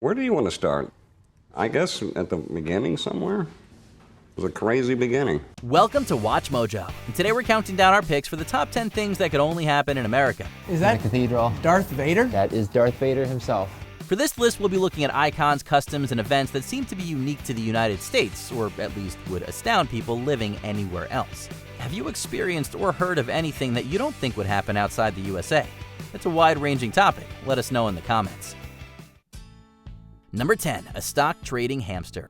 Where do you want to start? I guess at the beginning somewhere. It was a crazy beginning. Welcome to Watch Mojo, and today we're counting down our picks for the top 10 things that could only happen in America. Is that the cathedral? Darth Vader? That is Darth Vader himself. For this list, we'll be looking at icons, customs, and events that seem to be unique to the United States, or at least would astound people living anywhere else. Have you experienced or heard of anything that you don't think would happen outside the USA? It's a wide-ranging topic. Let us know in the comments. Number 10, a stock trading hamster.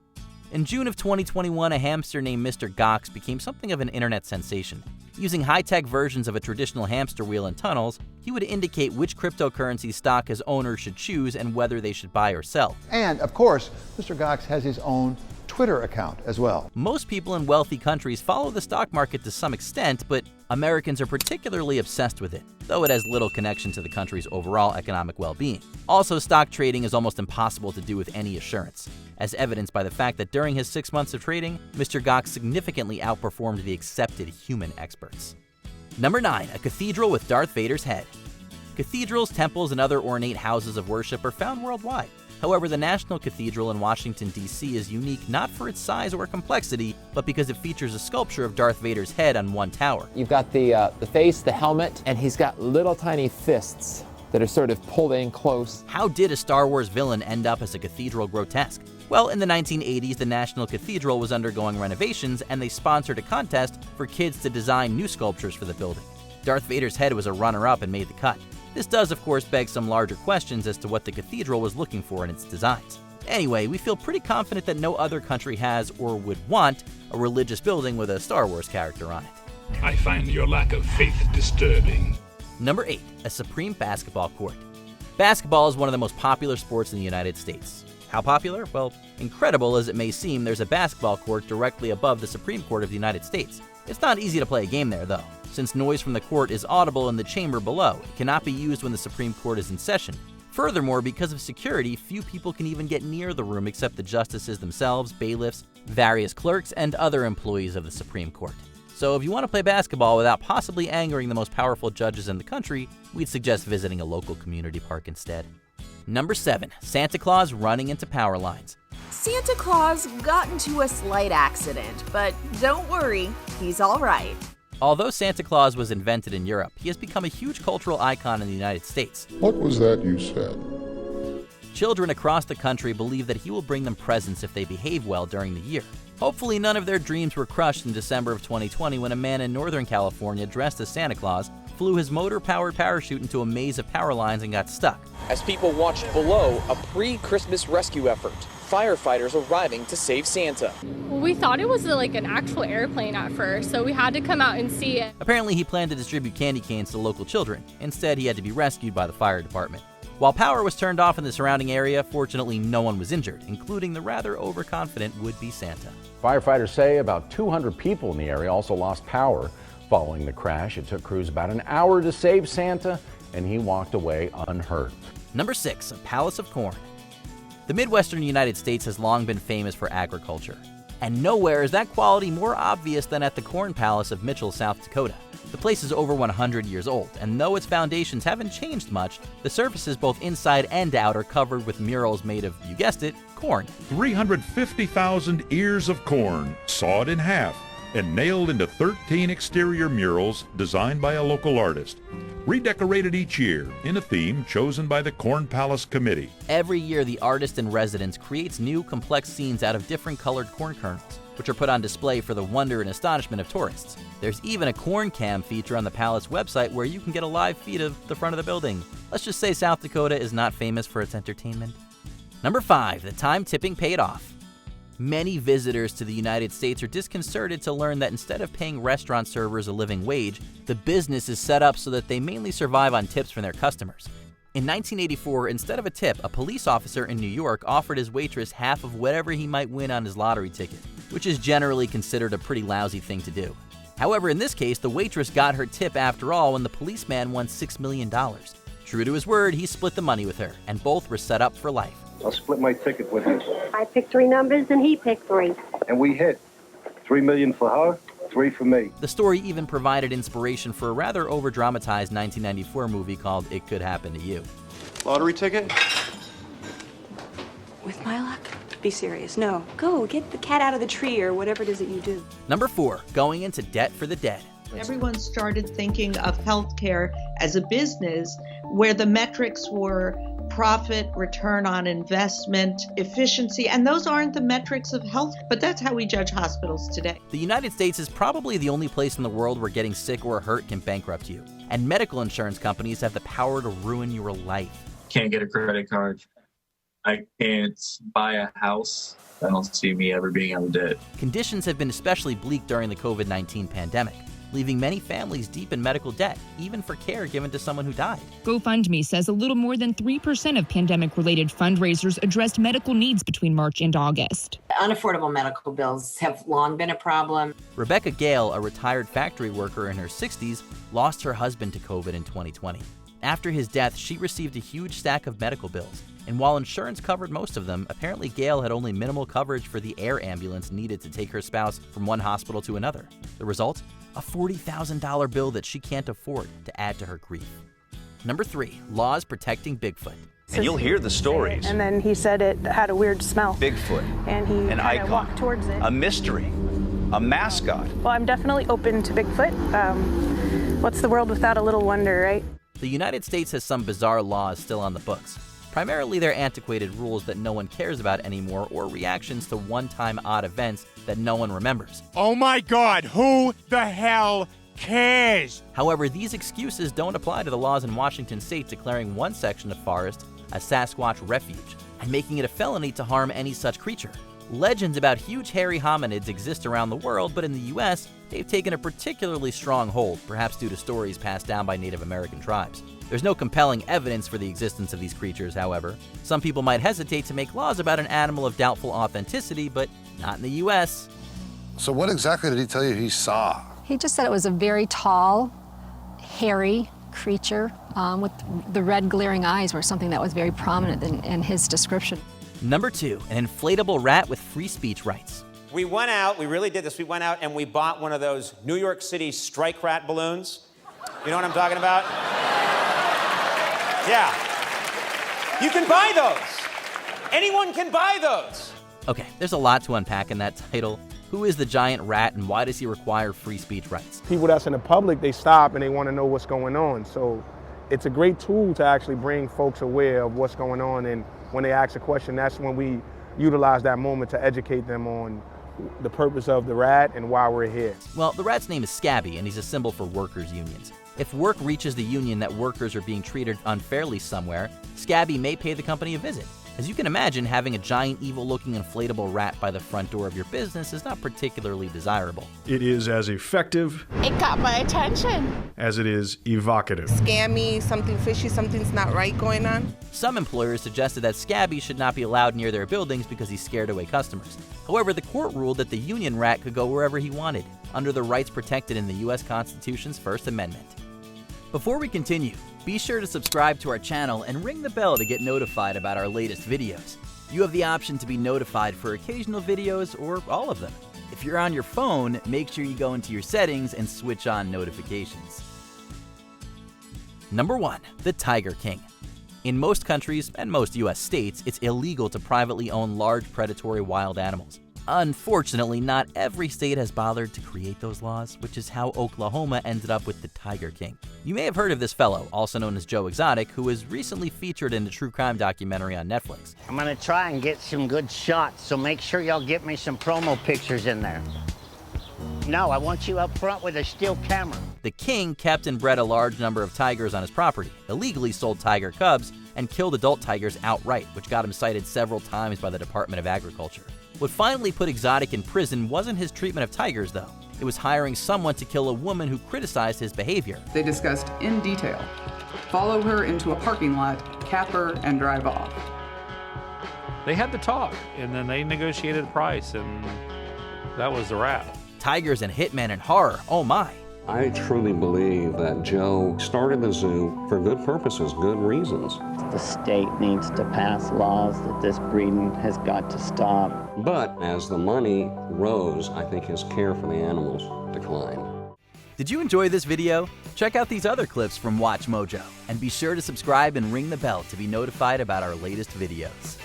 In June of 2021, a hamster named Mr. Gox became something of an internet sensation. Using high-tech versions of a traditional hamster wheel and tunnels, he would indicate which cryptocurrency stock his owner should choose and whether they should buy or sell. And, of course, Mr. Gox has his own Twitter account as well. Most people in wealthy countries follow the stock market to some extent, but Americans are particularly obsessed with it, though it has little connection to the country's overall economic well-being. Also, stock trading is almost impossible to do with any assurance, as evidenced by the fact that during his 6 months of trading, Mr. Gox significantly outperformed the accepted human experts. Number 9, a cathedral with Darth Vader's head. Cathedrals, temples, and other ornate houses of worship are found worldwide. However, the National Cathedral in Washington, D.C. is unique not for its size or complexity, but because it features a sculpture of Darth Vader's head on one tower. You've got the face, the helmet, and he's got little tiny fists that are sort of pulled in close. How did a Star Wars villain end up as a cathedral grotesque? Well, in the 1980s, the National Cathedral was undergoing renovations, and they sponsored a contest for kids to design new sculptures for the building. Darth Vader's head was a runner-up and made the cut. This does, of course, beg some larger questions as to what the cathedral was looking for in its designs. Anyway, we feel pretty confident that no other country has or would want a religious building with a Star Wars character on it. I find your lack of faith disturbing. Number 8, a supreme basketball court. Basketball is one of the most popular sports in the United States. How popular? Well, incredible as it may seem, there's a basketball court directly above the Supreme Court of the United States. It's not easy to play a game there, though, since noise from the court is audible in the chamber below. It cannot be used when the Supreme Court is in session. Furthermore, because of security, few people can even get near the room except the justices themselves, bailiffs, various clerks, and other employees of the Supreme Court. So if you want to play basketball without possibly angering the most powerful judges in the country, we'd suggest visiting a local community park instead. Number 7, Santa Claus running into power lines. Santa Claus got into a slight accident, but don't worry, he's all right. Although Santa Claus was invented in Europe, he has become a huge cultural icon in the United States. What was that you said? Children across the country believe that he will bring them presents if they behave well during the year. Hopefully none of their dreams were crushed in December of 2020 when a man in Northern California dressed as Santa Claus flew his motor-powered parachute into a maze of power lines and got stuck. As people watched below, a pre-Christmas rescue effort. Firefighters arriving to save Santa. We thought it was like an actual airplane at first, so we had to come out and see it. Apparently he planned to distribute candy canes to local children. Instead, he had to be rescued by the fire department. While power was turned off in the surrounding area, fortunately no one was injured, including the rather overconfident would-be Santa. Firefighters say about 200 people in the area also lost power. Following the crash, it took crews about an hour to save Santa, and he walked away unhurt. Number 6, a palace of corn. The Midwestern United States has long been famous for agriculture, and nowhere is that quality more obvious than at the Corn Palace of Mitchell, South Dakota. The place is over 100 years old, and though its foundations haven't changed much, the surfaces both inside and out are covered with murals made of, you guessed it, corn. 350,000 ears of corn, sawed in half, and nailed into 13 exterior murals designed by a local artist, redecorated each year in a theme chosen by the Corn Palace Committee. Every year, the artist in residence creates new, complex scenes out of different colored corn kernels, which are put on display for the wonder and astonishment of tourists. There's even a corn cam feature on the Palace website where you can get a live feed of the front of the building. Let's just say South Dakota is not famous for its entertainment. Number 5, the time tipping paid off. Many visitors to the United States are disconcerted to learn that instead of paying restaurant servers a living wage, the business is set up so that they mainly survive on tips from their customers. In 1984, instead of a tip, a police officer in New York offered his waitress half of whatever he might win on his lottery ticket, which is generally considered a pretty lousy thing to do. However, in this case, the waitress got her tip after all when the policeman won $6 million. True to his word, he split the money with her, and both were set up for life. I'll split my ticket with him. I picked 3 numbers and he picked 3. And we hit. $3 million for her, 3 for me. The story even provided inspiration for a rather over-dramatized 1994 movie called It Could Happen to You. Lottery ticket? With my luck? Be serious. No. Go, get the cat out of the tree or whatever it is that you do. Number 4, going into debt for the dead. Everyone started thinking of healthcare as a business where the metrics were profit, return on investment, efficiency, and those aren't the metrics of health, but that's how we judge hospitals today. The United States is probably the only place in the world where getting sick or hurt can bankrupt you, and medical insurance companies have the power to ruin your life. Can't get a credit card. I can't buy a house. I don't see me ever being out of debt. Conditions have been especially bleak during the COVID-19 pandemic, leaving many families deep in medical debt, even for care given to someone who died. GoFundMe says a little more than 3% of pandemic-related fundraisers addressed medical needs between March and August. Unaffordable medical bills have long been a problem. Rebecca Gale, a retired factory worker in her 60s, lost her husband to COVID in 2020. After his death, she received a huge stack of medical bills, and while insurance covered most of them, apparently Gale had only minimal coverage for the air ambulance needed to take her spouse from one hospital to another. The result? A $40,000 bill that she can't afford to add to her grief. Number 3, laws protecting Bigfoot. And you'll hear the stories. And then he said it had a weird smell. Bigfoot. And he an icon. Walked towards it. A mystery. A mascot. Well, I'm definitely open to Bigfoot. What's the world without a little wonder, right? The United States has some bizarre laws still on the books. Primarily, they're antiquated rules that no one cares about anymore or reactions to one-time odd events that no one remembers. Oh my God, who the hell cares? However, these excuses don't apply to the laws in Washington state declaring one section of forest a Sasquatch refuge and making it a felony to harm any such creature. Legends about huge hairy hominids exist around the world, but in the US, they've taken a particularly strong hold, perhaps due to stories passed down by Native American tribes. There's no compelling evidence for the existence of these creatures, however. Some people might hesitate to make laws about an animal of doubtful authenticity, but not in the US. So what exactly did he tell you he saw? He just said it was a very tall, hairy creature with the red glaring eyes were something that was very prominent in his description. Number 2, an inflatable rat with free speech rights. We went out, we really did this, we went out and we bought one of those New York City strike rat balloons. You know what I'm talking about? Yeah. You can buy those. Anyone can buy those. Okay, there's a lot to unpack in that title. Who is the giant rat and why does he require free speech rights? People that's in the public, they stop and they want to know what's going on. So it's a great tool to actually bring folks aware of what's going on, and when they ask a question, that's when we utilize that moment to educate them on the purpose of the rat and why we're here. Well, the rat's name is Scabby, and he's a symbol for workers' unions. If work reaches the union that workers are being treated unfairly somewhere, Scabby may pay the company a visit. As you can imagine, having a giant evil-looking inflatable rat by the front door of your business is not particularly desirable. It is as effective. It got my attention. As it is evocative. Scammy, something fishy, something's not right going on. Some employers suggested that Scabby should not be allowed near their buildings because he scared away customers. However, the court ruled that the union rat could go wherever he wanted, under the rights protected in the U.S. Constitution's First Amendment. Before we continue, be sure to subscribe to our channel and ring the bell to get notified about our latest videos. You have the option to be notified for occasional videos or all of them. If you're on your phone, make sure you go into your settings and switch on notifications. Number 1, the Tiger King. In most countries and most US states, it's illegal to privately own large predatory wild animals. Unfortunately, not every state has bothered to create those laws, which is how Oklahoma ended up with the Tiger King. You may have heard of this fellow, also known as Joe Exotic, who was recently featured in a true crime documentary on Netflix. I'm gonna try and get some good shots, so make sure y'all get me some promo pictures in there. No, I want you up front with a still camera. The king kept and bred a large number of tigers on his property, illegally sold tiger cubs, and killed adult tigers outright, which got him cited several times by the Department of Agriculture. What finally put Exotic in prison wasn't his treatment of tigers, though. It was hiring someone to kill a woman who criticized his behavior. They discussed in detail. Follow her into a parking lot, cap her, and drive off. They had the talk, and then they negotiated a price, and that was the wrap. Tigers and hitmen and horror, oh my. I truly believe that Joe started the zoo for good purposes, good reasons. The state needs to pass laws that this breeding has got to stop. But as the money rose, I think his care for the animals declined. Did you enjoy this video? Check out these other clips from Watch Mojo, and be sure to subscribe and ring the bell to be notified about our latest videos.